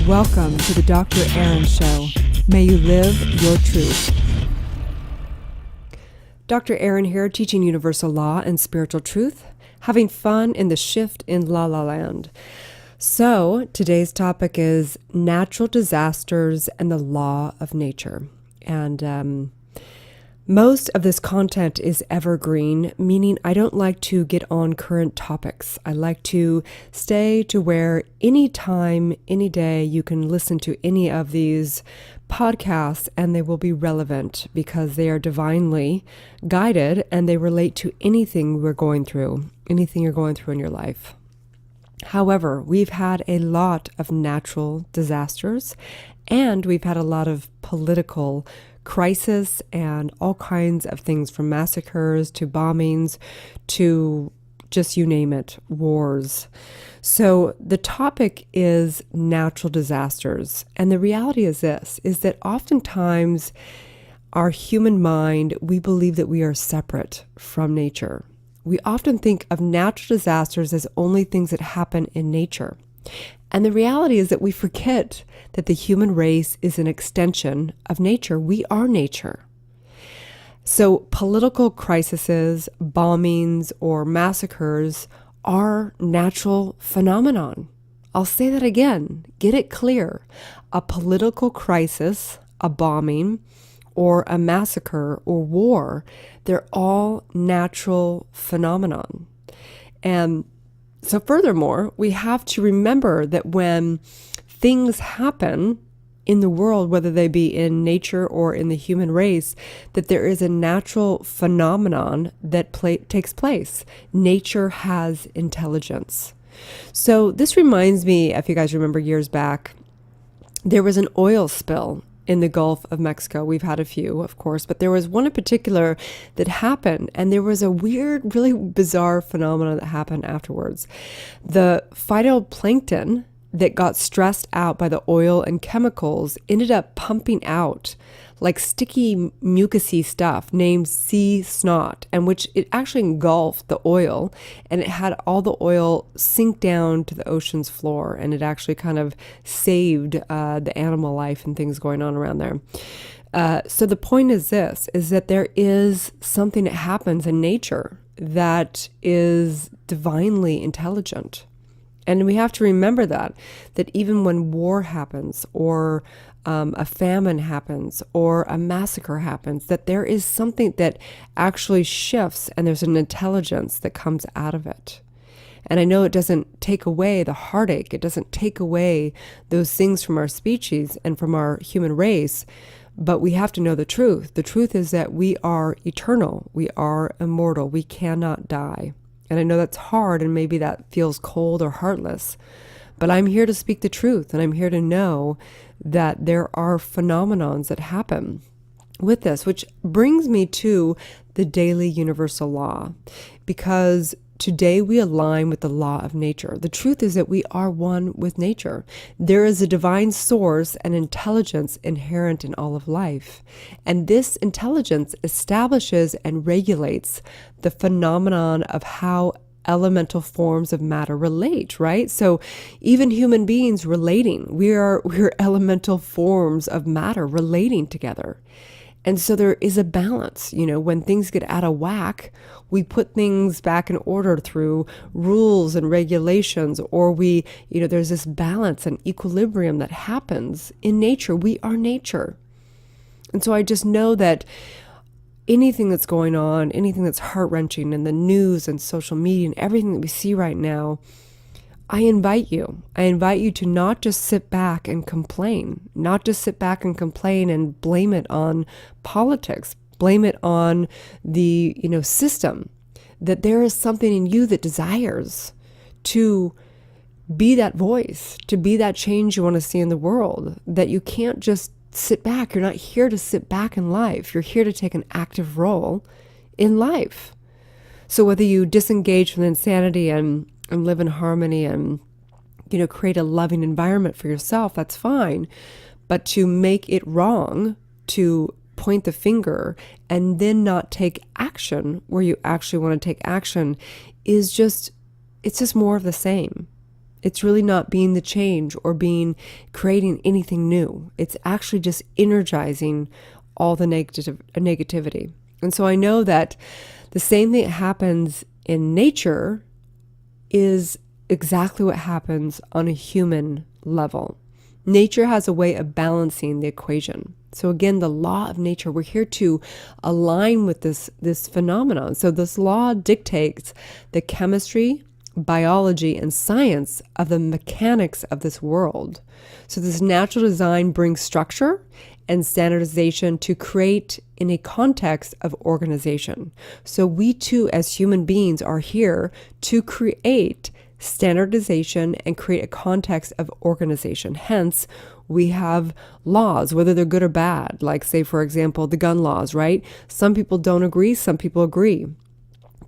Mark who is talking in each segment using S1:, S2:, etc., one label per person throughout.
S1: Welcome to the Dr. Erin Show. May you live your truth. Dr. Erin here, teaching universal law and spiritual truth, having fun in the shift in La La Land. So today's topic is natural disasters and the law of nature. And most of this content is evergreen, meaning I don't like to get on current topics. I like to stay to where any time, any day, you can listen to any of these podcasts and they will be relevant because they are divinely guided and they relate to anything we're going through, anything you're going through in your life. However, we've had a lot of natural disasters and we've had a lot of political crisis and all kinds of things, from massacres to bombings to just you name it, wars. So the topic is natural disasters. And the reality is this, is that oftentimes our human mind, we believe that we are separate from nature. We often think of natural disasters as only things that happen in nature. And the reality is that we forget that the human race is an extension of nature. We are nature. So political crises, bombings, or massacres are natural phenomenon. I'll say that again. Get it clear. A political crisis, a bombing, or a massacre or war, they're all natural phenomenon. And so furthermore, we have to remember that when things happen in the world, whether they be in nature or in the human race, that there is a natural phenomenon that takes place. Nature has intelligence. So this reminds me, if you guys remember years back, there was an oil spill in the Gulf of Mexico. We've had a few, of course, but there was one in particular that happened, and there was a weird, really bizarre phenomenon that happened afterwards. The phytoplankton that got stressed out by the oil and chemicals ended up pumping out like sticky mucusy stuff named sea snot, and which it actually engulfed the oil, and it had all the oil sink down to the ocean's floor, and it actually kind of saved the animal life and things going on around there. So the point is this, is that there is something that happens in nature that is divinely intelligent. And we have to remember that even when war happens or a famine happens or a massacre happens, that there is something that actually shifts and there's an intelligence that comes out of it. And I know it doesn't take away the heartache. It doesn't take away those things from our species and from our human race, but we have to know the truth. The truth is that we are eternal. We are immortal. We cannot die. And I know that's hard and maybe that feels cold or heartless, but I'm here to speak the truth, and I'm here to know that there are phenomenons that happen with this, which brings me to the daily universal law, because today we align with the law of nature. The truth is that we are one with nature. There is a divine source and intelligence inherent in all of life. And this intelligence establishes and regulates the phenomenon of how elemental forms of matter relate, right? So even human beings relating, we're elemental forms of matter relating together. And so there is a balance, when things get out of whack, we put things back in order through rules and regulations, or there's this balance and equilibrium that happens in nature. We are nature. And so I just know that anything that's going on, anything that's heart-wrenching in the news and social media and everything that we see right now, I invite you to not just sit back and complain, and blame it on politics, blame it on the, system, that there is something in you that desires to be that voice, to be that change you want to see in the world, that you can't just sit back. You're not here to sit back in life. You're here to take an active role in life. So whether you disengage from the insanity and live in harmony and, create a loving environment for yourself, that's fine. But to make it wrong, to point the finger and then not take action where you actually want to take action it's just more of the same. It's really not being the change or creating anything new. It's actually just energizing all the negativity. And so I know that the same thing that happens in nature is exactly what happens on a human level. Nature has a way of balancing the equation. So again, the law of nature, we're here to align with this phenomenon. So this law dictates the chemistry, biology, and science of the mechanics of this world. So this natural design brings structure and standardization to create in a context of organization. So we too, as human beings, are here to create standardization and create a context of organization. Hence, we have laws, whether they're good or bad, like say, for example, the gun laws, right? Some people don't agree, some people agree.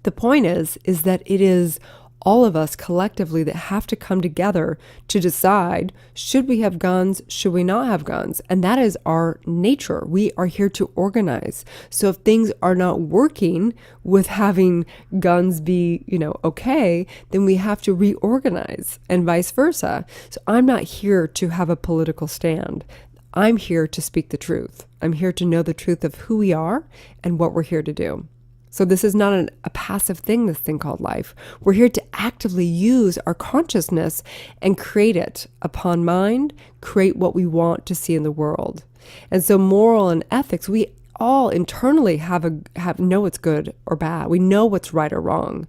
S1: The point is that it is all of us collectively that have to come together to decide, should we have guns, should we not have guns? And that is our nature. We are here to organize. So if things are not working with having guns be, okay, then we have to reorganize and vice versa. So I'm not here to have a political stand. I'm here to speak the truth. I'm here to know the truth of who we are and what we're here to do. So this is not a passive thing, this thing called life. We're here to actively use our consciousness and create it upon mind, create what we want to see in the world. And so moral and ethics, we all internally know what's good or bad. We know what's right or wrong.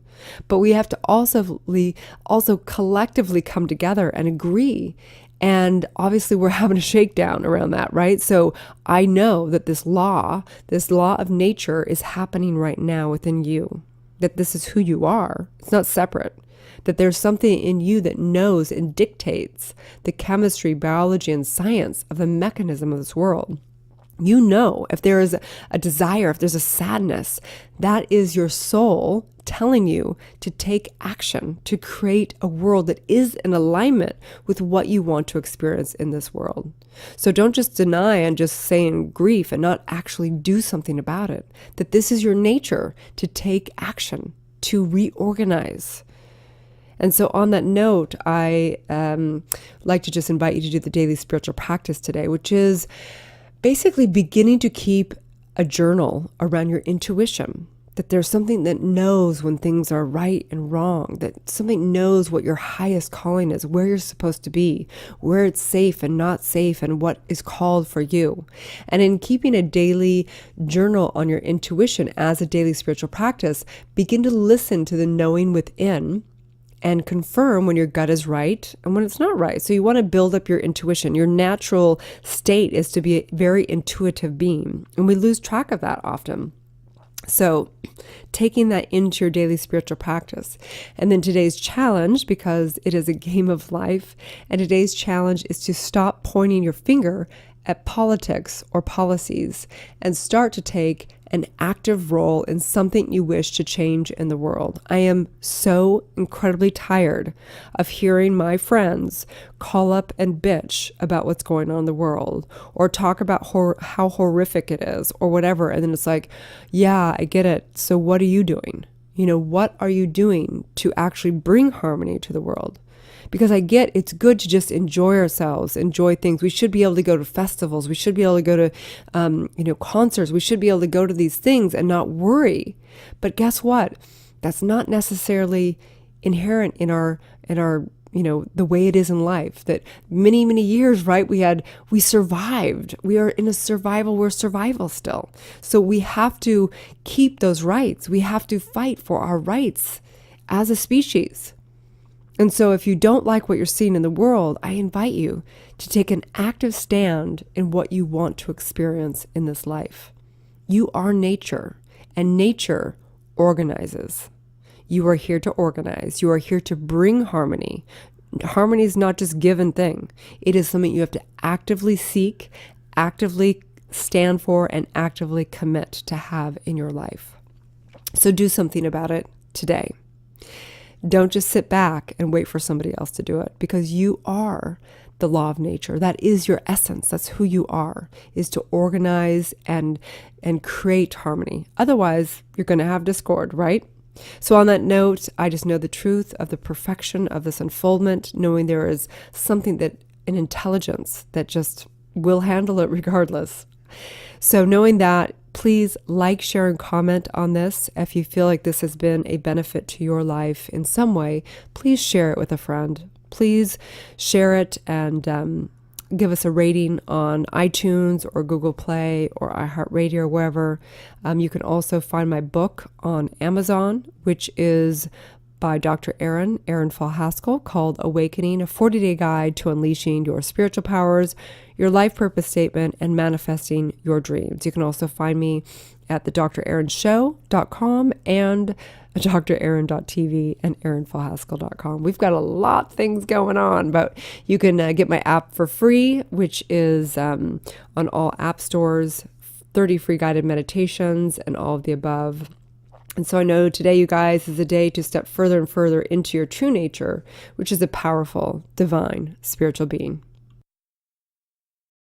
S1: But we have to also collectively come together and agree. And obviously we're having a shakedown around that, right? So I know that this law of nature is happening right now within you, that this is who you are. It's not separate, that there's something in you that knows and dictates the chemistry, biology, and science of the mechanism of this world. You know, if there is a desire, if there's a sadness, that is your soul telling you to take action, to create a world that is in alignment with what you want to experience in this world. So don't just deny and just say in grief and not actually do something about it, that this is your nature to take action, to reorganize. And so on that note, I like to just invite you to do the daily spiritual practice today, which is basically beginning to keep a journal around your intuition, that there's something that knows when things are right and wrong, that something knows what your highest calling is, where you're supposed to be, where it's safe and not safe, and what is called for you. And in keeping a daily journal on your intuition as a daily spiritual practice, begin to listen to the knowing within and confirm when your gut is right and when it's not right. So you want to build up your intuition. Your natural state is to be a very intuitive being, and we lose track of that often. So taking that into your daily spiritual practice. And then today's challenge, because it is a game of life, and today's challenge is to stop pointing your finger at politics or policies and start to take an active role in something you wish to change in the world. I am so incredibly tired of hearing my friends call up and bitch about what's going on in the world, or talk about how horrific it is, or whatever. And then it's like, yeah, I get it. So what are you doing? What are you doing to actually bring harmony to the world? Because I get it's good to just enjoy ourselves, enjoy things. We should be able to go to festivals. We should be able to go to, concerts. We should be able to go to these things and not worry. But guess what? That's not necessarily inherent in our the way it is in life. That many, many years, right? We survived. We are in we're survival still. So we have to keep those rights. We have to fight for our rights as a species. And so if you don't like what you're seeing in the world, I invite you to take an active stand in what you want to experience in this life. You are nature, and nature organizes. You are here to organize. You are here to bring harmony. Harmony is not just a given thing. It is something you have to actively seek, actively stand for, and actively commit to have in your life. So do something about it today. Don't just sit back and wait for somebody else to do it, because you are the law of nature. That is your essence. That's who you are, is to organize and create harmony. Otherwise, you're going to have discord, right? So on that note, I just know the truth of the perfection of this unfoldment, knowing there is something an intelligence that just will handle it regardless. So knowing that, please like, share, and comment on this. If you feel like this has been a benefit to your life in some way, please share it with a friend. Please share it and give us a rating on iTunes or Google Play or iHeartRadio or wherever. You can also find my book on Amazon, which is by Dr. Erin Haskell, called Awakening, a 40-day guide to unleashing your spiritual powers, your life purpose statement, and manifesting your dreams. You can also find me at the drerinshow.com and drerin.tv and erinfalhaskell.com. We've got a lot of things going on, but you can get my app for free, which is on all app stores, 30 free guided meditations and all of the above. And so I know today, you guys, is a day to step further and further into your true nature, which is a powerful, divine, spiritual being.